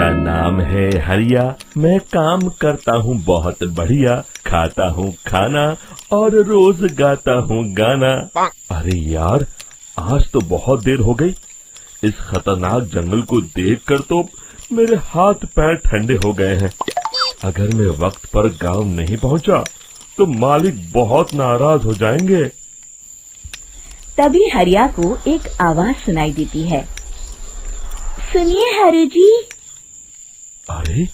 मेरा नाम है हरिया, मैं काम करता हूँ बहुत बढ़िया, खाता हूँ खाना और रोज गाता हूँ गाना। अरे यार, आज तो बहुत देर हो गई। इस खतरनाक जंगल को देखकर तो मेरे हाथ पैर ठंडे हो गए हैं। अगर मैं वक्त पर गांव नहीं पहुंचा तो मालिक बहुत नाराज हो जाएंगे। तभी हरिया को एक आवाज सुनाई देती है। सुनिए हरु जी। अरे,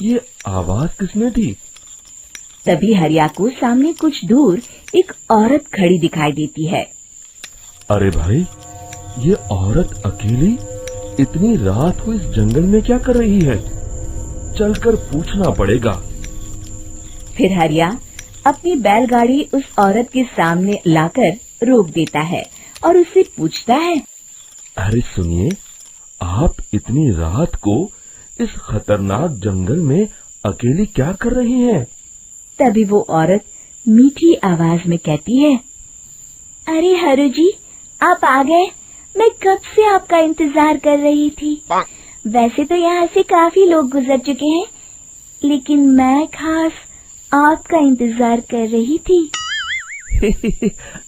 ये आवाज किसने दी? तभी हरिया को सामने कुछ दूर एक औरत खड़ी दिखाई देती है। अरे भाई, ये औरत अकेली इतनी रात को इस जंगल में क्या कर रही है? चलकर पूछना पड़ेगा। फिर हरिया अपनी बैलगाड़ी उस औरत के सामने लाकर रोक देता है और उससे पूछता है। अरे सुनिए, आप इतनी रात को इस खतरनाक जंगल में अकेली क्या कर रही हैं? तभी वो औरत मीठी आवाज में कहती है। अरे हरु जी, आप आ गए। मैं कब से आपका इंतजार कर रही थी। वैसे तो यहाँ से काफी लोग गुजर चुके हैं, लेकिन मैं खास आपका इंतजार कर रही थी।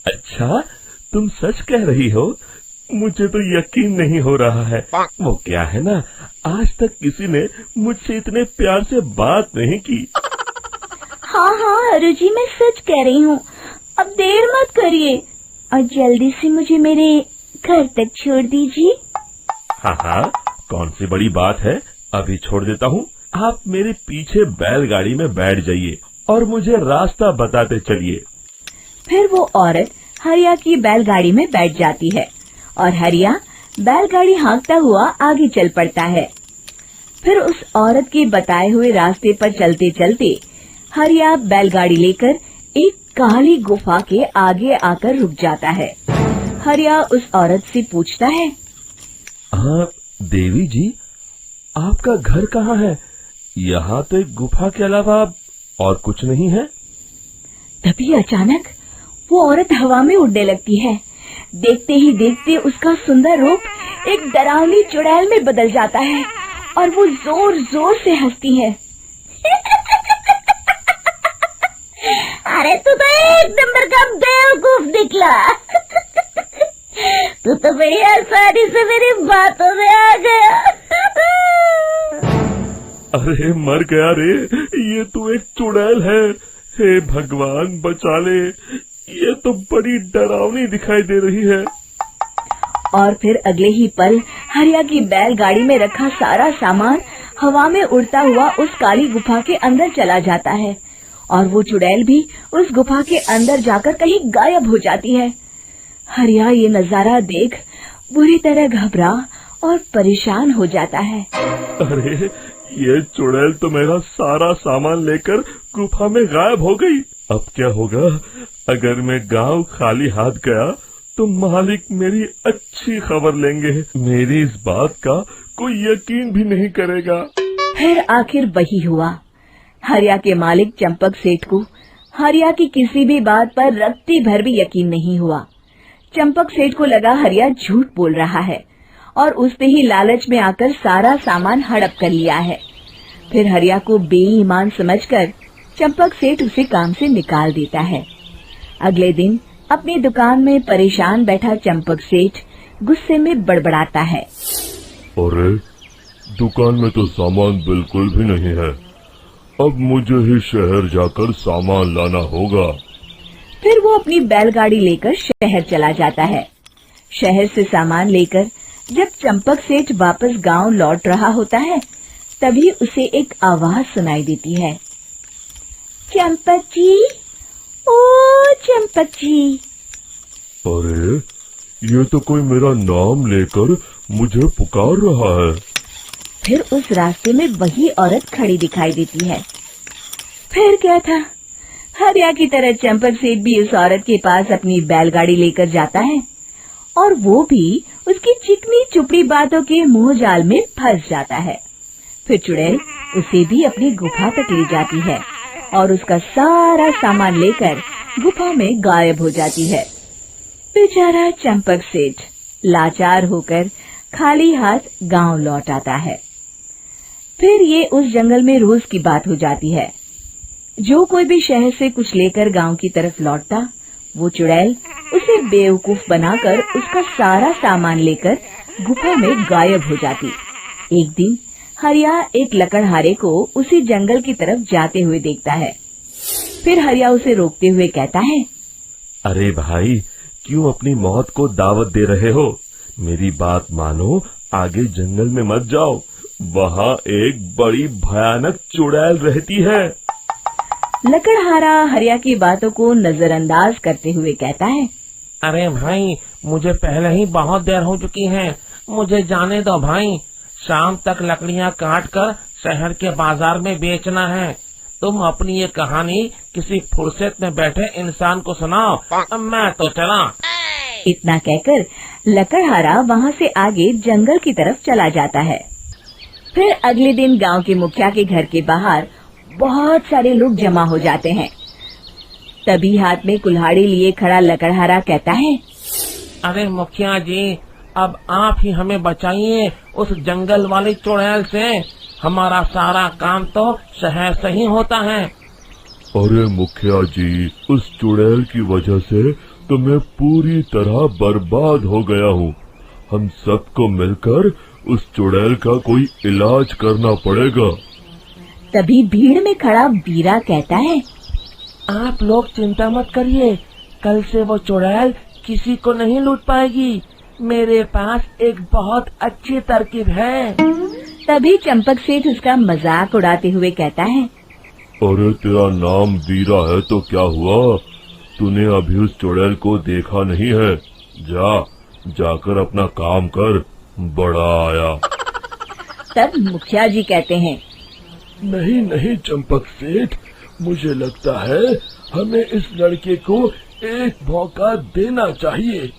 अच्छा, तुम सच कह रही हो? मुझे तो यकीन नहीं हो रहा है। वो क्या है ना, आज तक किसी ने मुझसे इतने प्यार से बात नहीं की। हाँ हाँ हरु जी, मैं सच कह रही हूँ। अब देर मत करिए और जल्दी से मुझे मेरे घर तक छोड़ दीजिए। हाँ हाँ, कौन सी बड़ी बात है, अभी छोड़ देता हूँ। आप मेरे पीछे बैलगाड़ी में बैठ जाइए और मुझे रास्ता बताते चलिए। फिर वो औरत हरिया की बैलगाड़ी में बैठ जाती है और हरिया बैलगाड़ी हाँकता हुआ आगे चल पड़ता है। फिर उस औरत के बताए हुए रास्ते पर चलते चलते हरिया बैलगाड़ी लेकर एक काली गुफा के आगे आकर रुक जाता है। हरिया उस औरत से पूछता है। हाँ देवी जी, आपका घर कहाँ है? यहाँ तो एक गुफा के अलावा और कुछ नहीं है। तभी अचानक वो औरत हवा में उड़ने लगती है। देखते ही देखते उसका सुंदर रूप एक डरावनी चुड़ैल में बदल जाता है और वो जोर जोर से हंसती है। अरे तू तो एक नंबर का बेवकूफ निकला। तू तो बड़ी आसानी से मेरी बातों में आ गया। अरे मर गया रे, ये तो एक चुड़ैल है। हे भगवान बचा ले, ये तो बड़ी डरावनी दिखाई दे रही है। और फिर अगले ही पल हरिया की बैलगाड़ी में रखा सारा सामान हवा में उड़ता हुआ उस काली गुफा के अंदर चला जाता है और वो चुड़ैल भी उस गुफा के अंदर जाकर कहीं गायब हो जाती है। हरिया ये नजारा देख बुरी तरह घबरा और परेशान हो जाता है। अरे, ये चुड़ैल तो मेरा सारा सामान लेकर गुफा में गायब हो गई। अब क्या होगा? अगर मैं गांव खाली हाथ गया तो मालिक मेरी अच्छी खबर लेंगे। मेरी इस बात का कोई यकीन भी नहीं करेगा। फिर आखिर वही हुआ। हरिया के मालिक चंपक सेठ को हरिया की किसी भी बात पर रत्ती भर भी यकीन नहीं हुआ। चंपक सेठ को लगा हरिया झूठ बोल रहा है और उसने ही लालच में आकर सारा सामान हड़प कर लिया है। फिर हरिया को बेईमान समझकर चंपक सेठ उसे काम से निकाल देता है। अगले दिन अपनी दुकान में परेशान बैठा चंपक सेठ गुस्से में बड़बड़ाता है। अरे, दुकान में तो सामान बिल्कुल भी नहीं है। अब मुझे ही शहर जाकर सामान लाना होगा। फिर वो अपनी बैलगाड़ी लेकर शहर चला जाता है। शहर से सामान लेकर जब चंपक सेठ वापस गांव लौट रहा होता है, तभी उसे एक आवाज सुनाई देती है। चंपक जी, ओ चंपक जी। अरे, ये तो कोई मेरा नाम लेकर मुझे पुकार रहा है। फिर उस रास्ते में वही औरत खड़ी दिखाई देती है। फिर क्या था, हरिया की तरह चंपक सेठ भी उस औरत के पास अपनी बैलगाड़ी लेकर जाता है और वो भी उसकी चिकनी चुपड़ी बातों के मुंह जाल में फंस जाता है। फिर चुड़ैल उसे भी अपनी गुफा तक ले जाती है और उसका सारा सामान लेकर गुफा में गायब हो जाती है। बेचारा चंपक सेठ लाचार होकर खाली हाथ गांव लौट आता है। फिर ये उस जंगल में रोज की बात हो जाती है। जो कोई भी शहर से कुछ लेकर गांव की तरफ लौटता, वो चुड़ैल उसे बेवकूफ बनाकर उसका सारा सामान लेकर गुफा में गायब हो जाती। एक दिन हरिया एक लकड़हारे को उसी जंगल की तरफ जाते हुए देखता है। फिर हरिया उसे रोकते हुए कहता है, अरे भाई, क्यों अपनी मौत को दावत दे रहे हो? मेरी बात मानो, आगे जंगल में मत जाओ, वहाँ एक बड़ी भयानक चुड़ैल रहती है। लकड़हारा हरिया की बातों को नजरअंदाज करते हुए कहता है, अरे भाई, मुझे पहले ही बहुत देर हो चुकी है, मुझे जाने दो भाई। शाम तक लकड़ियाँ काट कर शहर के बाजार में बेचना है। तुम अपनी ये कहानी किसी फुर्सत में बैठे इंसान को सुनाओ, मैं तो चला। इतना कहकर लकड़हारा वहाँ से आगे जंगल की तरफ चला जाता है। फिर अगले दिन गांव के मुखिया के घर के बाहर बहुत सारे लोग जमा हो जाते हैं। तभी हाथ में कुल्हाड़ी लिए खड़ा लकड़हारा कहता है, अरे मुखिया जी, अब आप ही हमें बचाइए उस जंगल वाली चुड़ैल से। हमारा सारा काम तो शहर से ही होता है। अरे मुखिया जी, उस चुड़ैल की वजह से तो मैं पूरी तरह बर्बाद हो गया हूँ। हम सबको मिलकर उस चुड़ैल का कोई इलाज करना पड़ेगा। तभी भीड़ में खड़ा बीरा कहता है, आप लोग चिंता मत करिए, कल से वो चुड़ैल किसी को नहीं लूट पाएगी। मेरे पास एक बहुत अच्छी तरकीब है। तभी चंपक सेठ उसका मजाक उड़ाते हुए कहता है, अरे तेरा नाम वीरा है तो क्या हुआ? तूने अभी उस चुड़ैल को देखा नहीं है? जाकर अपना काम कर, बड़ा आया। तब मुखिया जी कहते हैं, नहीं नहीं चंपक सेठ, मुझे लगता है हमें इस लड़के को एक मौका देना चाहिए।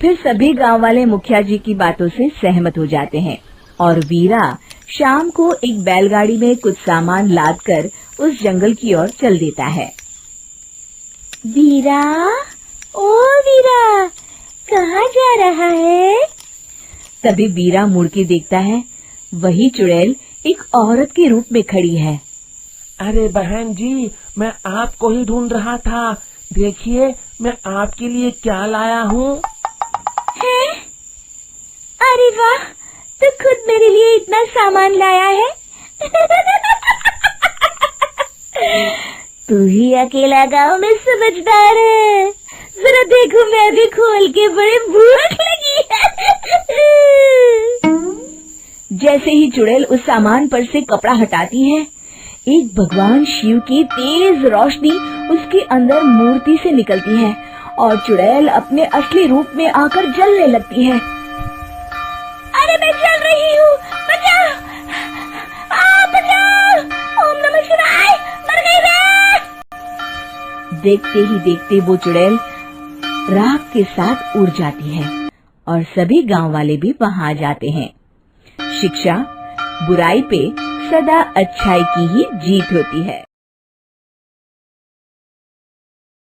फिर सभी गांव वाले मुखिया जी की बातों से सहमत हो जाते हैं और वीरा शाम को एक बैलगाड़ी में कुछ सामान लादकर उस जंगल की ओर चल देता है। वीरा, ओ वीरा, कहाँ जा रहा है? तभी वीरा मुड़ के देखता है, वही चुड़ैल एक औरत के रूप में खड़ी है। अरे बहन जी, मैं आपको ही ढूंढ रहा था। देखिए, मैं आपके लिए क्या लाया हूँ। अरे वाह, तो खुद मेरे लिए इतना सामान लाया है। तू ही अकेला गांव में समझदार है। जरा देखो, मैं भी खोल के, बड़े भूख लगी है। जैसे ही चुड़ैल उस सामान पर से कपड़ा हटाती है, एक भगवान शिव की तेज रोशनी उसके अंदर मूर्ति से निकलती है और चुड़ैल अपने असली रूप में आकर जलने लगती है। अरे मैं जल रही हूँ, बचाओ! बचाओ! ओम नमः शिवाय, मर गई मैं! देखते ही देखते वो चुड़ैल राख के साथ उड़ जाती है और सभी गांव वाले भी वहां जाते हैं। शिक्षा बुराई पे सदा अच्छाई की ही जीत होती है।